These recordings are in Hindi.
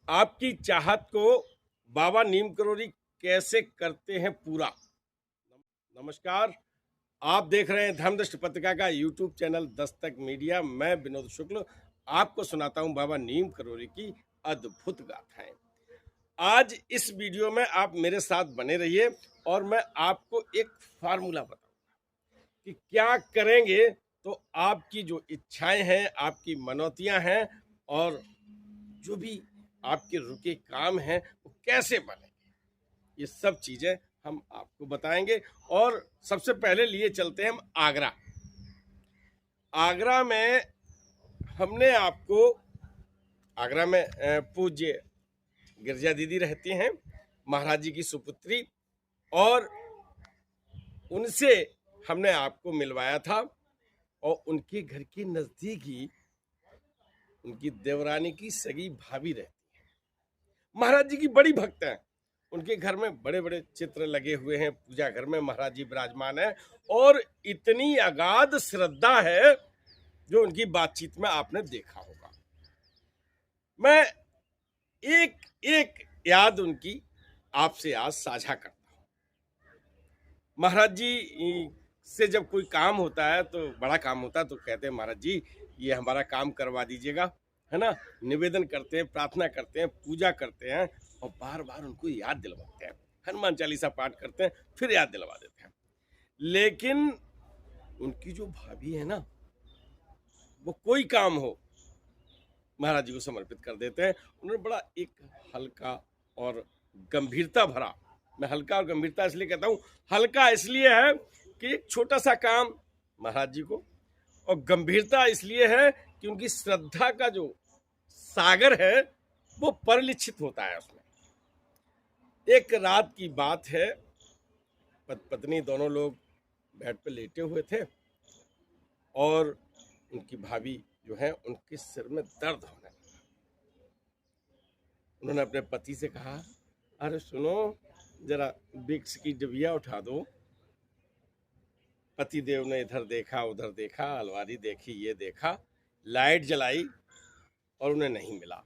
आपकी चाहत को बाबा नीम करोली कैसे करते हैं पूरा। नमस्कार, आप देख रहे हैं धर्मदृष्टि पत्रिका का यूट्यूब चैनल दस्तक मीडिया। मैं विनोद शुक्ल आपको सुनाता हूं बाबा नीम करोली की अद्भुत गाथाएं। आज इस वीडियो में आप मेरे साथ बने रहिए और मैं आपको एक फार्मूला बताऊंगा कि क्या करेंगे तो आपकी जो इच्छाएं हैं, आपकी मनौतियां हैं और जो भी आपके रुके काम हैं वो कैसे बनेंगे। ये सब चीजें हम आपको बताएंगे। और सबसे पहले लिए चलते हैं हम आगरा। आगरा में हमने आपको, आगरा में पूज्य गिरजा दीदी रहती हैं, महाराज जी की सुपुत्री, और उनसे हमने आपको मिलवाया था। और उनके घर के नजदीक ही उनकी देवरानी की सगी भाभी रहती है। महाराज जी की बड़ी भक्त है। उनके घर में बड़े बड़े चित्र लगे हुए हैं, पूजा घर में महाराज जी विराजमान है और इतनी अगाध श्रद्धा है जो उनकी बातचीत में आपने देखा होगा। मैं एक एक याद उनकी आपसे आज साझा करता हूं। महाराज जी से जब कोई काम होता है, तो बड़ा काम होता है, तो कहते हैं महाराज जी ये हमारा काम करवा दीजिएगा, है ना। निवेदन करते हैं, प्रार्थना करते हैं, पूजा करते हैं और बार बार उनको याद दिलवाते हैं। हनुमान चालीसा पाठ करते हैं, फिर याद दिलवा देते हैं। लेकिन उनकी जो भाभी है ना, वो कोई काम हो महाराज जी को समर्पित कर देते हैं। उन्होंने बड़ा एक हल्का और गंभीरता भरा, मैं हल्का और गंभीरता इसलिए कहता हूं, हल्का इसलिए है कि एक छोटा सा काम महाराज जी को, और गंभीरता इसलिए है कि उनकी श्रद्धा का जो सागर है वो परिलक्षित होता है उसमें। एक रात की बात है, पत्नी दोनों लोग बेड पे लेटे हुए थे और उनकी भाभी जो है उनके सिर में दर्द होने लगा। उन्होंने अपने पति से कहा, अरे सुनो, जरा विक्स की डिबिया उठा दो। पति देव ने इधर देखा, उधर देखा, अलमारी देखी, ये देखा, लाइट जलाई और उन्हें नहीं मिला।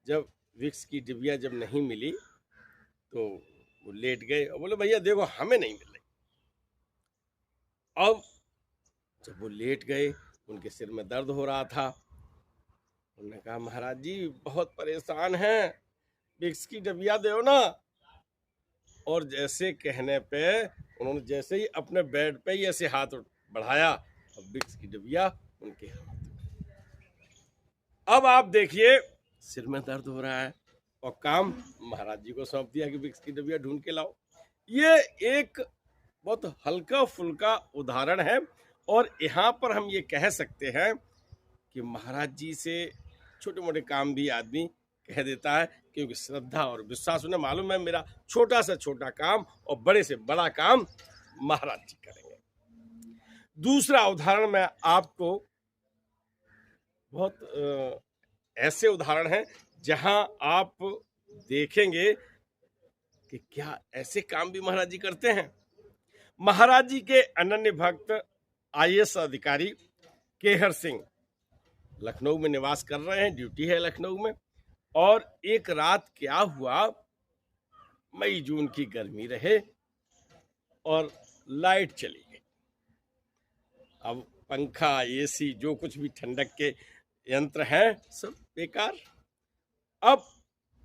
जब विक्स की डिबिया जब नहीं मिली तो वो लेट गए और बोले भैया देखो हमें नहीं मिल रही। अब जब वो लेट गए, उनके सिर में दर्द हो रहा था। उन्होंने कहा महाराज जी बहुत परेशान हैं, विक्स की डिबिया दो ना। और जैसे कहने पे उन्होंने जैसे ही अपने बेड पे ही ऐसे हाथ बढ़ाया, अब विक्स की डिबिया उनके हाथ। अब आप देखिए, सिर में दर्द हो रहा है और काम महाराज जी को सौंप दिया कि विक्स की डिबिया ढूंढ के लाओ। ये एक बहुत हल्का फुल्का उदाहरण है और यहाँ पर हम ये कह सकते हैं कि महाराज जी से छोटे मोटे काम भी आदमी कह देता है, क्योंकि श्रद्धा और विश्वास, उन्हें मालूम है मेरा छोटा से छोटा काम और बड़े से बड़ा काम महाराज जी करेंगे। दूसरा उदाहरण मैं आपको, बहुत ऐसे उदाहरण हैं जहां आप देखेंगे कि क्या ऐसे काम भी महाराज जी करते हैं। महाराज जी के अनन्य भक्त आईएएस अधिकारी केहर सिंह लखनऊ में निवास कर रहे हैं, ड्यूटी है लखनऊ में। और एक रात क्या हुआ, मई जून की गर्मी रहे और लाइट चली गई। अब पंखा, एसी, जो कुछ भी ठंडक के यंत्र हैं सब बेकार। अब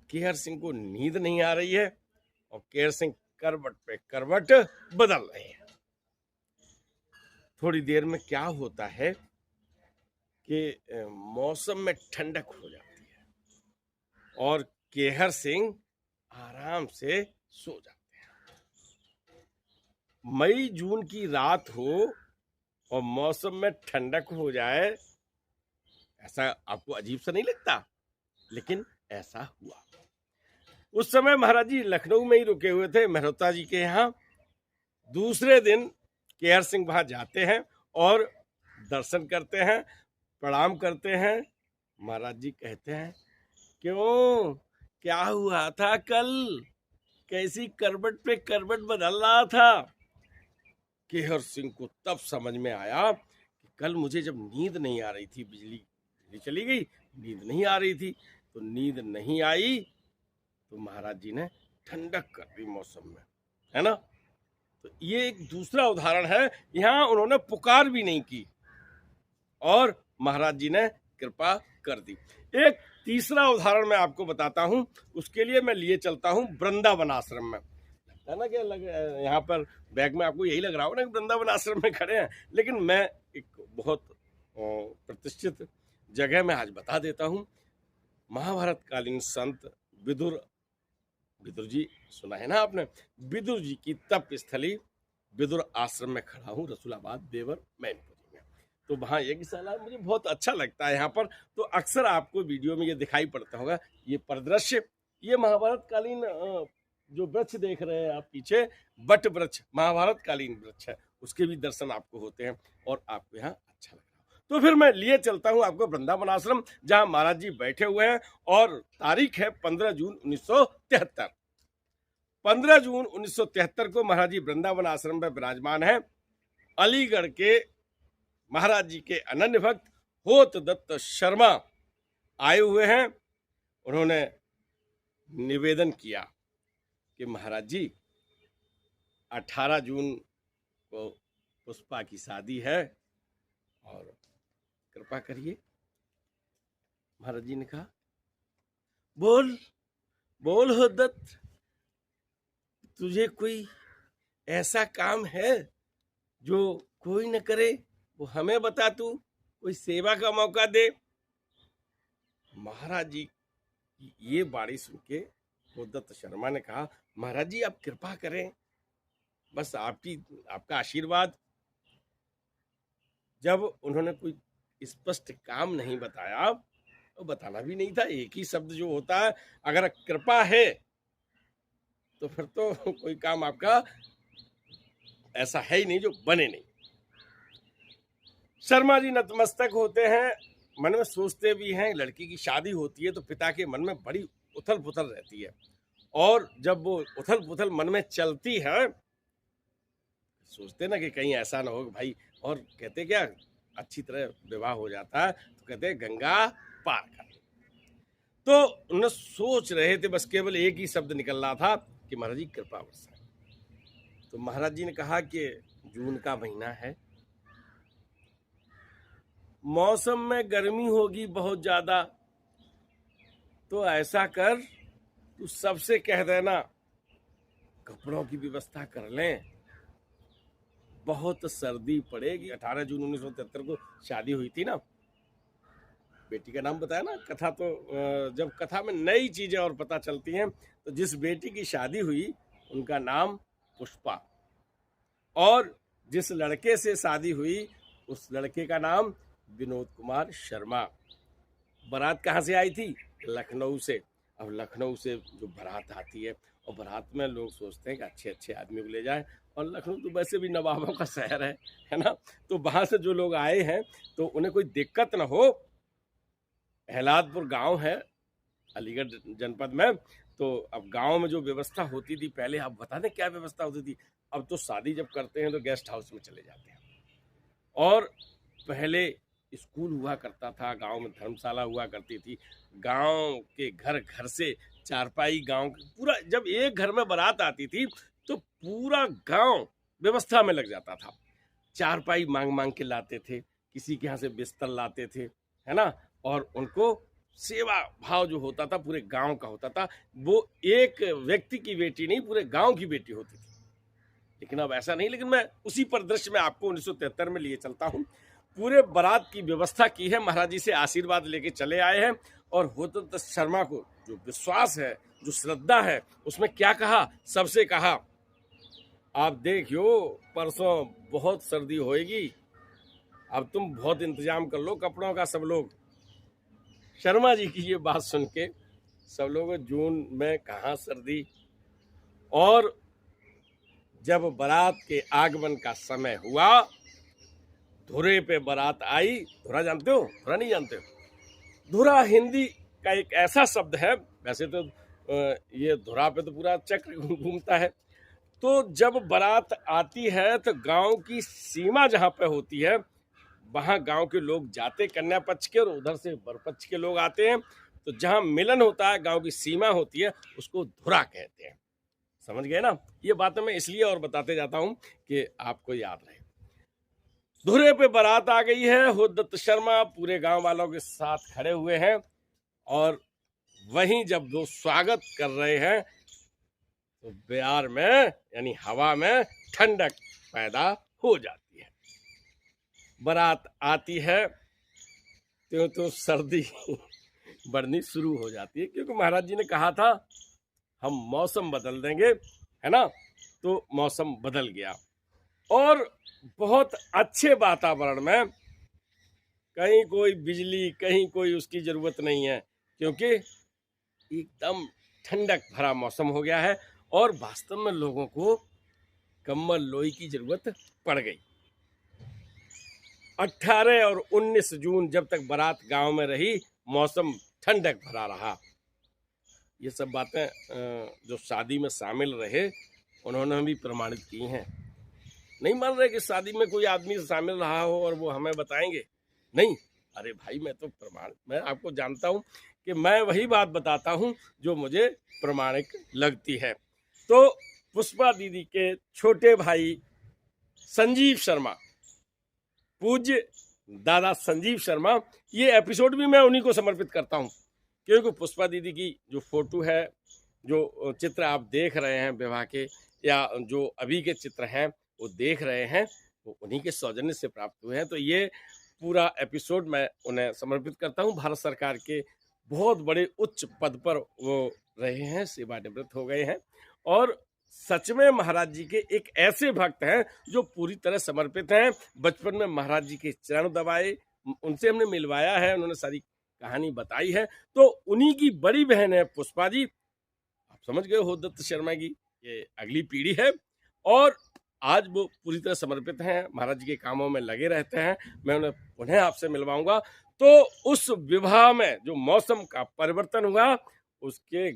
केहर सिंह को नींद नहीं आ रही है और केहर सिंह करवट पे करवट बदल रहे हैं। थोड़ी देर में क्या होता है कि मौसम में ठंडक हो जाती है और केहर सिंह आराम से सो जाते हैं। मई जून की रात हो और मौसम में ठंडक हो जाए, ऐसा आपको अजीब सा नहीं लगता? लेकिन ऐसा हुआ। उस समय महाराज जी लखनऊ में ही रुके हुए थे, मेहरोत्रा जी के यहाँ। दूसरे दिन केहर सिंह वहां जाते हैं और दर्शन करते हैं, प्रणाम करते हैं। महाराज जी कहते हैं, क्यों, क्या हुआ था कल, कैसी करवट पे करवट बदल रहा था? केहर सिंह को तब समझ में आया कि कल मुझे जब नींद नहीं आ रही थी, बिजली चली गई, नींद नहीं आ रही थी, तो नींद नहीं आई, तो महाराज जी ने ठंडक कर दी मौसम में, है ना। तो ये एक दूसरा उदाहरण है, यहाँ उन्होंने पुकार भी नहीं की और महाराज जी ने कृपा कर दी। एक तीसरा उदाहरण मैं आपको बताता हूं, उसके लिए मैं लिए चलता हूं वृंदावन आश्रम में। है ना, क्या लग यहाँ पर बैग में आपको यही लग रहा हो ना कि वृंदावन आश्रम में खड़े हैं, लेकिन मैं एक बहुत प्रतिष्ठित जगह में आज बता देता हूं। महाभारत कालीन संत विदुर जी सुना है ना आपने, विदुर जी की तप स्थली विदुर आश्रम में खड़ा हूँ, रसूलाबाद देवर मैनपुरी में। तो वहाँ यज्ञशाला मुझे बहुत अच्छा लगता है यहाँ पर। तो अक्सर आपको वीडियो में ये दिखाई पड़ता होगा, ये परिदृश्य, ये महाभारत कालीन जो वृक्ष देख रहे हैं आप पीछे, बट वृक्ष महाभारत कालीन वृक्ष है, उसके भी दर्शन आपको होते हैं और आपको यहाँ अच्छा लगता है। तो फिर मैं लिए चलता हूँ आपको वृंदावन आश्रम, जहाँ महाराज जी बैठे हुए हैं और तारीख है 15 जून 1973। 15 जून 1973 को महाराज जी वृंदावन आश्रम में विराजमान है। अलीगढ़ के महाराज जी के अनन्य भक्त होत दत्त शर्मा आए हुए हैं। उन्होंने निवेदन किया कि महाराज जी 18 जून को पुष्पा की शादी है और कृपा करिए। महाराज जी ने कहा, बोल बोल हो दत्त, तुझे कोई ऐसा काम है जो कोई न करे, वो हमें बता, तू कोई सेवा का मौका दे। महाराज जी की ये बाणी सुन के दत्त शर्मा ने कहा, महाराज जी आप कृपा करें, बस आपका आशीर्वाद। जब उन्होंने कोई स्पष्ट काम नहीं बताया, तो बताना भी नहीं था, एक ही शब्द जो होता है, अगर कृपा है तो फिर तो कोई काम आपका ऐसा है ही नहीं जो बने नहीं। शर्मा जी नतमस्तक होते हैं, मन में सोचते भी हैं, लड़की की शादी होती है तो पिता के मन में बड़ी उथल पुथल रहती है, और जब वो उथल पुथल मन में चलती है, सोचते ना कि कहीं ऐसा ना हो भाई, और कहते क्या, अच्छी तरह विवाह हो जाता है तो कहते गंगा पार कर। तो उन्हें सोच रहे थे, बस केवल एक ही शब्द निकल रहा था कि महाराज जी कृपा बरसाएं। तो महाराज जी ने कहा कि जून का महीना है, मौसम में गर्मी होगी बहुत ज्यादा, तो ऐसा कर तू सबसे कह देना कपड़ों की व्यवस्था कर लें, बहुत सर्दी पड़ेगी। 18 जून 1973 को शादी हुई थी ना, बेटी का नाम बताया ना, कथा तो जब कथा में नई चीजें और पता चलती हैं, तो जिस बेटी की शादी हुई उनका नाम पुष्पा, और जिस लड़के से शादी हुई उस लड़के का नाम विनोद कुमार शर्मा। बारात कहाँ से आई थी? लखनऊ से। अब लखनऊ से जो बारात आती है, और बारात में लोग सोचते हैं कि अच्छे अच्छे आदमी को ले जाए, और लखनऊ तो वैसे भी नवाबों का शहर है ना, तो वहाँ से जो लोग आए हैं तो उन्हें कोई दिक्कत ना हो। अहलादपुर गांव है अलीगढ़ जनपद में, तो अब गांव में जो व्यवस्था होती थी पहले, आप बता दें क्या व्यवस्था होती थी? अब तो शादी जब करते हैं तो गेस्ट हाउस में चले जाते हैं, और पहले स्कूल हुआ करता था, गांव में धर्मशाला हुआ करती थी, गांव के घर घर से चारपाई, गांव पूरा, जब एक घर में बारात आती थी तो पूरा गांव व्यवस्था में लग जाता था। चारपाई मांग मांग के लाते थे, किसी के यहाँ से बिस्तर लाते थे, है ना, और उनको सेवा भाव जो होता था पूरे गांव का होता था। वो एक व्यक्ति की बेटी नहीं, पूरे गांव की बेटी होती थी। लेकिन अब ऐसा नहीं। लेकिन मैं उसी परिदृश्य में आपको 1973 में लिए चलता हूँ। पूरे बारात की व्यवस्था की है, महाराज जी से आशीर्वाद लेके चले आए हैं, और होत शर्मा को जो विश्वास है, जो श्रद्धा है, उसमें क्या कहा, सबसे कहा आप देखियो परसों बहुत सर्दी होएगी, अब तुम बहुत इंतजाम कर लो कपड़ों का। सब लोग, शर्मा जी की ये बात सुन के सब लोग, जून में कहाँ सर्दी। और जब बारात के आगमन का समय हुआ, धुरे पे बारात आई। धुरा जानते हो? धुरा नहीं जानते हो? धुरा हिंदी का एक ऐसा शब्द है, वैसे तो ये धुरा पे तो पूरा चक्र घूमता है। तो जब बारात आती है तो गांव की सीमा जहाँ पे होती है, वहाँ गांव के लोग जाते कन्या पक्ष के, और उधर से वर पक्ष के लोग आते हैं। तो जहां मिलन होता है, गांव की सीमा होती है, उसको धुरा कहते हैं। समझ गए ना? ये बातें मैं इसलिए और बताते जाता हूं कि आपको याद रहे। धुरे पे बारात आ गई है, होदत्त शर्मा पूरे गांव वालों के साथ खड़े हुए हैं और वहीं जब वो स्वागत कर रहे हैं तो बिहार में यानी हवा में ठंडक पैदा हो जाती है। बारात आती है तो सर्दी बढ़नी शुरू हो जाती है, क्योंकि महाराज जी ने कहा था हम मौसम बदल देंगे, है ना? तो मौसम बदल गया और बहुत अच्छे वातावरण में, कहीं कोई बिजली, कहीं कोई उसकी जरूरत नहीं है, क्योंकि एकदम ठंडक भरा मौसम हो गया है और वास्तव में लोगों को कम्बल लोई की जरूरत पड़ गई। 18 और 19 जून जब तक बारात गांव में रही, मौसम ठंडक भरा रहा। ये सब बातें जो शादी में शामिल रहे उन्होंने भी प्रमाणित की हैं। नहीं मान रहे कि शादी में कोई आदमी शामिल रहा हो और वो हमें बताएंगे? नहीं, अरे भाई मैं आपको जानता हूं कि मैं वही बात बताता हूं जो मुझे प्रमाणिक लगती है। तो पुष्पा दीदी के छोटे भाई संजीव शर्मा, पूज्य दादा संजीव शर्मा, ये एपिसोड भी मैं उन्हीं को समर्पित करता हूं, क्योंकि पुष्पा दीदी की जो फोटो है, जो चित्र आप देख रहे हैं विवाह के, या जो अभी के चित्र हैं वो देख रहे हैं, वो उन्हीं के सौजन्य से प्राप्त हुए हैं। तो ये पूरा एपिसोड मैं उन्हें समर्पित करता हूं। भारत सरकार के बहुत बड़े उच्च पद पर वो रहे हैं, सेवानिवृत्त हो गए हैं और सच में महाराज जी के एक ऐसे भक्त हैं जो पूरी तरह समर्पित हैं। बचपन में महाराज जी के चरण दबाए, उनसे हमने मिलवाया है, उन्होंने सारी कहानी बताई है। तो उन्हीं की बड़ी बहन है पुष्पा जी, आप समझ गए, होदत्त शर्मा की ये अगली पीढ़ी है और आज वो पूरी तरह समर्पित हैं, महाराज जी के कामों में लगे रहते हैं। मैं उन्हें आपसे मिलवाऊंगा। तो उस विवाह में जो मौसम का परिवर्तन हुआ उसके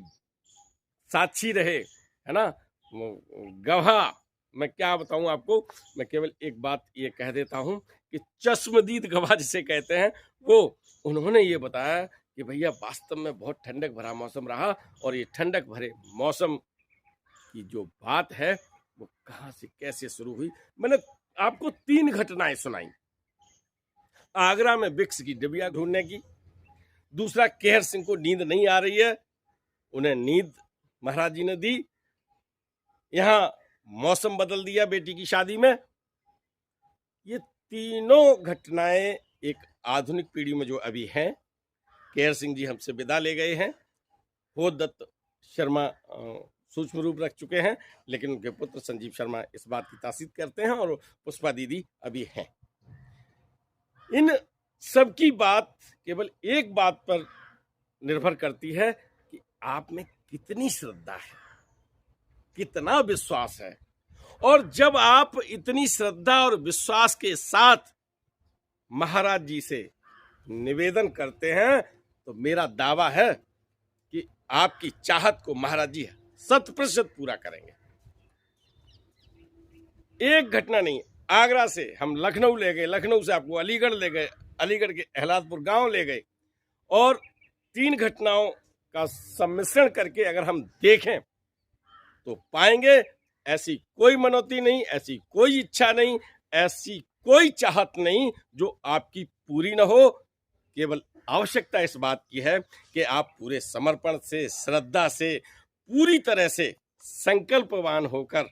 साक्षी रहे, है ना, गवाह। मैं क्या बताऊं आपको, मैं केवल एक बात ये कह देता हूं कि चश्मदीद गवाह जिसे कहते हैं, वो उन्होंने ये बताया कि भैया वास्तव में बहुत ठंडक भरा मौसम रहा और ये ठंडक भरे मौसम की जो बात है वो कहां से कैसे शुरू हुई। मैंने आपको 3 घटनाएं सुनाई। आगरा में विक्स की डिबिया ढूंढने की, दूसरा केहर सिंह को नींद नहीं आ रही है, उन्हें नींद महाराज जी ने दी, यहां मौसम बदल दिया बेटी की शादी में। ये तीनों घटनाएं एक आधुनिक पीढ़ी में जो अभी हैं, केहर सिंह जी हमसे विदा ले गए हैं, होदत्त शर्मा सूक्ष्म रूप रख चुके हैं, लेकिन उनके पुत्र संजीव शर्मा इस बात की तासीद करते हैं और पुष्पा दीदी अभी हैं। इन सबकी बात केवल एक बात पर निर्भर करती है कि आप में कितनी श्रद्धा है, कितना विश्वास है। और जब आप इतनी श्रद्धा और विश्वास के साथ महाराज जी से निवेदन करते हैं तो मेरा दावा है कि आपकी चाहत को महाराज जी 100% पूरा करेंगे। एक घटना नहीं, आगरा से हम लखनऊ ले गए, लखनऊ से आपको अलीगढ़ ले गए, अलीगढ़ के अहलादपुर गांव ले गए और 3 घटनाओं का सम्मिश्रण करके अगर हम देखें तो पाएंगे ऐसी कोई मनौती नहीं, ऐसी कोई इच्छा नहीं, ऐसी कोई चाहत नहीं जो आपकी पूरी न हो। केवल आवश्यकता इस बात की है कि आप पूरे समर्पण से, श्रद्धा से, पूरी तरह से संकल्पवान होकर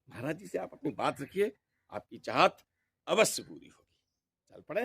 महाराज जी से आप अपनी बात रखिए, आपकी चाहत अवश्य पूरी होगी। चल पड़े।